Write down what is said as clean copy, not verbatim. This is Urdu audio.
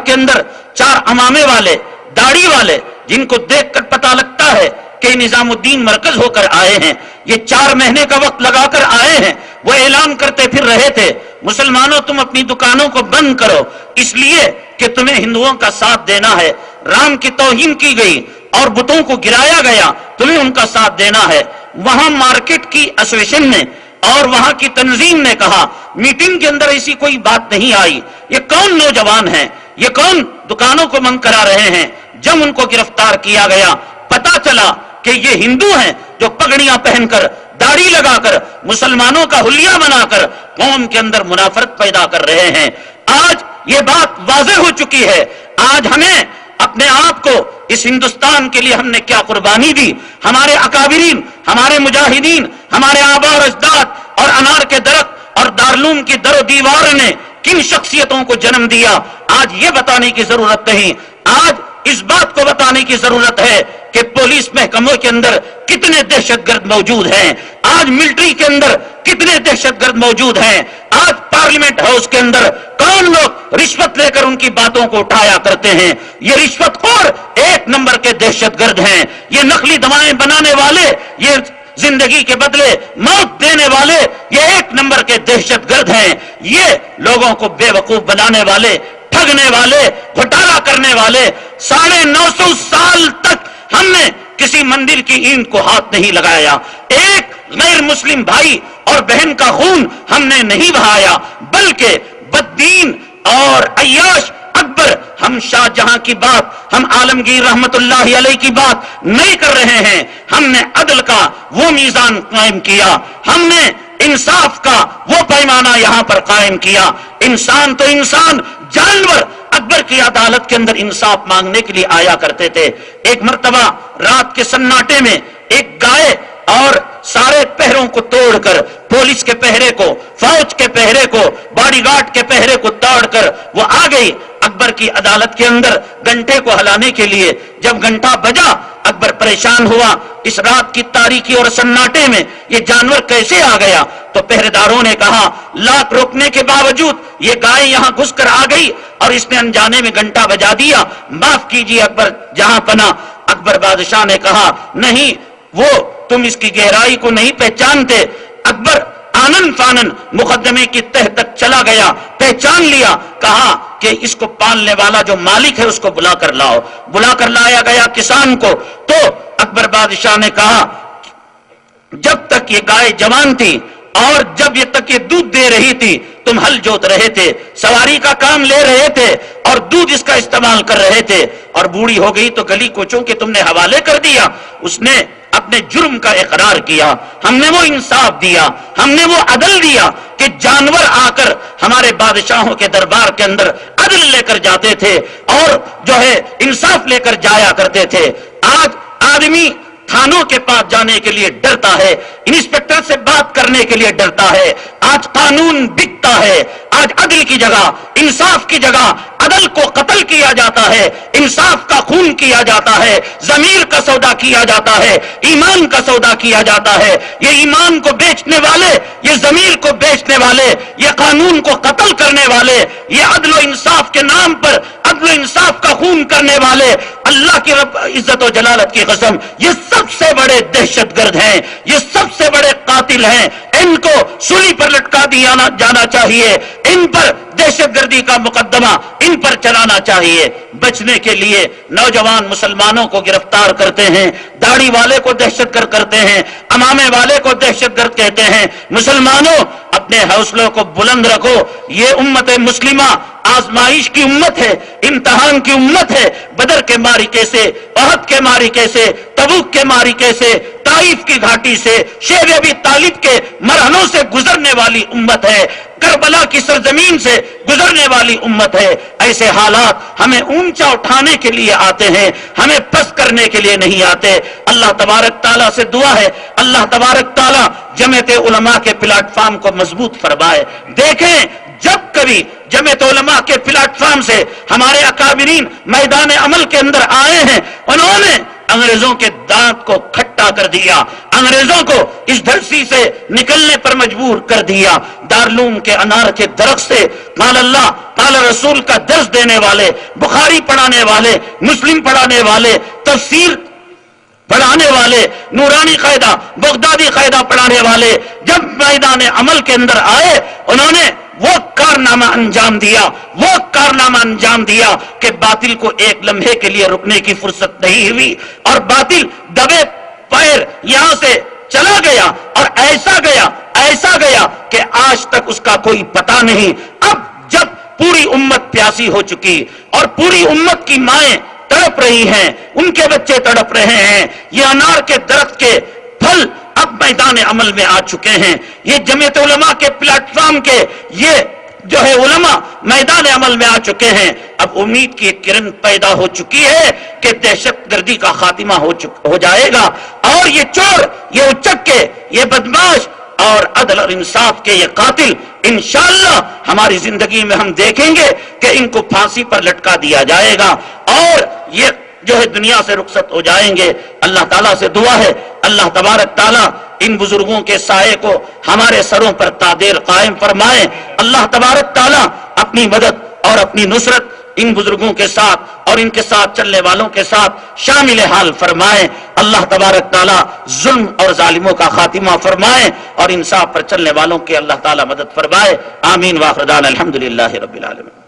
کے اندر 4 امامے والے داڑھی والے جن کو دیکھ کر پتا لگتا ہے کہ نظام الدین مرکز ہو کر آئے ہیں، یہ 4 مہینے کا وقت لگا کر آئے ہیں، وہ اعلان کرتے پھر رہے تھے مسلمانوں تم اپنی دکانوں کو بند کرو اس لیے کہ تمہیں ہندوؤں کا ساتھ دینا ہے، رام کی توہین کی گئی اور بتوں کو گرایا گیا، تمہیں ان کا ساتھ دینا ہے۔ وہاں مارکیٹ کی ایسوسیشن نے اور وہاں کی تنظیم نے کہا میٹنگ کے اندر ایسی کوئی بات نہیں آئی، یہ کون نوجوان ہیں، یہ کون دکانوں کو بند کرا رہے ہیں؟ جب ان کو گرفتار کیا گیا پتا چلا کہ یہ ہندو ہیں جو پگڑیاں پہن کر داڑھی لگا کر مسلمانوں کا حلیہ بنا کر قوم کے اندر منافرت پیدا کر رہے ہیں۔ آج یہ بات واضح ہو چکی ہے، آج ہمیں اپنے آپ کو اس ہندوستان کے لیے ہم نے کیا قربانی دی، ہمارے اکابرین، ہمارے مجاہدین، ہمارے آباء اور اجداد اور انار کے درخت اور دارالعلوم کی در و دیوار نے کن شخصیتوں کو جنم دیا، آج یہ بتانے کی ضرورت نہیں، آج اس بات کو بتانے کی ضرورت ہے کہ پولیس محکموں کے اندر کتنے دہشت گرد موجود ہیں، آج ملٹری کے اندر کتنے دہشت گرد موجود ہیں، آج پارلیمنٹ ہاؤس کے اندر کون لوگ رشوت لے کر ان کی باتوں کو اٹھایا کرتے ہیں، یہ رشوت خور 1 نمبر کے دہشت گرد ہیں، یہ نقلی دوائیں بنانے والے، یہ زندگی کے بدلے موت دینے والے، یہ 1 نمبر کے دہشت گرد ہیں، یہ لوگوں کو بے وقوف بنانے والے، ٹھگنے والے، گھوٹالا کرنے والے۔ 950 سال تک ہم نے کسی مندر کی اینٹ کو ہاتھ نہیں لگایا، ایک غیر مسلم بھائی اور بہن کا خون ہم نے نہیں بہایا، بلکہ بددین اور عیاش اکبر، ہم شاہ جہاں کی بات، ہم عالمگیر رحمت اللہ علیہ کی بات نہیں کر رہے ہیں، ہم نے عدل کا وہ میزان قائم کیا، ہم نے انصاف کا وہ پیمانہ یہاں پر قائم کیا۔ انسان تو انسان، جانور اکبر کی عدالت کے اندر انصاف مانگنے کے لیے آیا کرتے تھے۔ ایک مرتبہ رات کے سناٹے میں ایک گائے اور سارے پہروں کو توڑ کر، پولیس کے پہرے کو، فوج کے پہرے کو، باڈی گارڈ کے پہرے کو توڑ کر وہ آ گئی اکبر کی عدالت کے اندر گھنٹے کو ہلانے کے لیے۔ جب گھنٹہ بجا اکبر پریشان ہوا، اس رات کی تاریکی اور سناٹے میں یہ جانور کیسے آ گیا؟ تو پہرے داروں نے کہا لاکھ روکنے کے باوجود یہ گائے یہاں گھس کر آ گئی اور اس نے انجانے میں گھنٹہ بجا دیا، معاف کیجیے اکبر جہاں پناہ۔ اکبر بادشاہ نے کہا نہیں، وہ تم اس کی گہرائی کو نہیں پہچانتے۔ اکبر آنن فانن مقدمے کی تہ تک چلا گیا، پہچان لیا، کہا کہ اس کو پالنے والا جو مالک ہے اس کو بلا کر لاؤ۔ بلا کر لایا گیا کسان کو، تو اکبر بادشاہ نے کہا جب تک یہ گائے جوان تھی اور جب یہ تک یہ دودھ دے رہی تھی تم ہل جوت رہے تھے، سواری کا کام لے رہے تھے اور دودھ اس کا استعمال کر رہے تھے، اور بوڑھی ہو گئی تو گلی کوچوں کے تم نے حوالے کر دیا۔ اس نے اپنے جرم کا اقرار کیا، ہم نے وہ انصاف دیا، ہم نے وہ عدل دیا کہ جانور آ کر ہمارے بادشاہوں کے دربار کے اندر عدل لے کر جاتے تھے اور جو ہے انصاف لے کر جایا کرتے تھے۔ آج آدمی تھانوں کے پاس جانے کے لیے ڈرتا ہے، انسپیکٹر سے بات کرنے کے لیے ڈرتا ہے، آج قانون بکتا ہے، آج عدل کی جگہ، انصاف کی جگہ عدل کو قتل کیا جاتا ہے، انصاف کا خون کیا جاتا ہے، ضمیر کا سودا کیا جاتا ہے، ایمان کا سودا کیا جاتا ہے۔ یہ ایمان کو بیچنے والے، یہ ضمیر کو بیچنے والے، یہ قانون کو قتل کرنے والے، یہ عدل و انصاف کے نام پر عدل و انصاف کا خون کرنے والے، اللہ کی رب عزت و جلالت کی قسم یہ سب سے بڑے دہشت گرد ہیں، یہ سب سے بڑے قاتل ہیں، ان کو سولی پر لٹکا دیا جانا چاہیے، ان پر دہشت گردی کا مقدمہ ان پر چلانا چاہیے۔ بچنے کے لیے نوجوان مسلمانوں کو گرفتار کرتے ہیں، داڑھی والے کو دہشت گرد کرتے ہیں، امامے والے کو دہشت گرد کہتے ہیں۔ مسلمانوں اپنے حوصلوں کو بلند رکھو، یہ امت مسلمہ آزمائش کی امت ہے، امتحان کی امت ہے۔ بدر کے معرکے سے، احد کے معرکے سے، تبوک کے معرکے سے، طائف کی گھاٹی سے، شیب ابی طالب کے مرحلوں سے گزرنے والی امت ہے، کربلا کی سرزمین سے گزرنے والی امت ہے۔ ایسے حالات ہمیں اونچا اٹھانے کے لیے آتے ہیں، ہمیں پست کرنے کے لیے نہیں آتے۔ اللہ تبارک تعالیٰ سے دعا ہے اللہ تبارک تعالیٰ جمعیت علماء کے پلیٹ فارم کو مضبوط فرمائے۔ دیکھیں جب کبھی جمعیت علماء کے پلیٹ فارم سے ہمارے اکابرین میدان عمل کے اندر آئے ہیں، انہوں نے انگریزوں کے دانت کو کھٹا کر دیا، انگریزوں کو اس دھرتی سے نکلنے پر مجبور کر دیا۔ دارالعلوم کے انار کے درخت سے قال اللہ قال رسول کا درس دینے والے، بخاری پڑھانے والے، مسلم پڑھانے والے، تفسیر پڑھانے والے، نورانی قاعدہ، بغدادی قاعدہ پڑھانے والے جب میدان عمل کے اندر آئے، انہوں نے وہ کارنامہ انجام دیا کہ باطل کو ایک لمحے کے لیے رکنے کی فرصت نہیں ہوئی، اور باطل دبے پیر یہاں سے چلا گیا، اور ایسا گیا کہ آج تک اس کا کوئی پتہ نہیں۔ اب جب پوری امت پیاسی ہو چکی اور پوری امت کی مائیں تڑپ رہی ہیں، ان کے بچے تڑپ رہے ہیں، یہ انار کے درخت کے پھل اب میدان عمل میں آ چکے ہیں، یہ جمعیت علماء کے پلیٹ فارم کے یہ جو ہے علماء میدان عمل میں آ چکے ہیں۔ اب امید کی ایک کرن پیدا ہو چکی ہے کہ دہشت گردی کا خاتمہ ہو جائے گا، اور یہ چور، یہ اچکے، یہ بدماش اور عدل اور انصاف کے یہ قاتل انشاءاللہ ہماری زندگی میں ہم دیکھیں گے کہ ان کو پھانسی پر لٹکا دیا جائے گا، اور یہ جو ہے دنیا سے رخصت ہو جائیں گے۔ اللہ تعالیٰ سے دعا ہے اللہ تبارک تعالیٰ ان بزرگوں کے سائے کو ہمارے سروں پر تادیر قائم فرمائے۔ اللہ تبارک تعالیٰ اپنی مدد اور اپنی نصرت ان بزرگوں کے ساتھ اور ان کے ساتھ چلنے والوں کے ساتھ شامل حال فرمائے۔ اللہ تبارک تعالیٰ ظلم اور ظالموں کا خاتمہ فرمائے اور انصاف پر چلنے والوں کے اللہ تعالیٰ مدد فرمائے۔ آمین۔ وآخر دعوانا الحمدللہ رب العالمین۔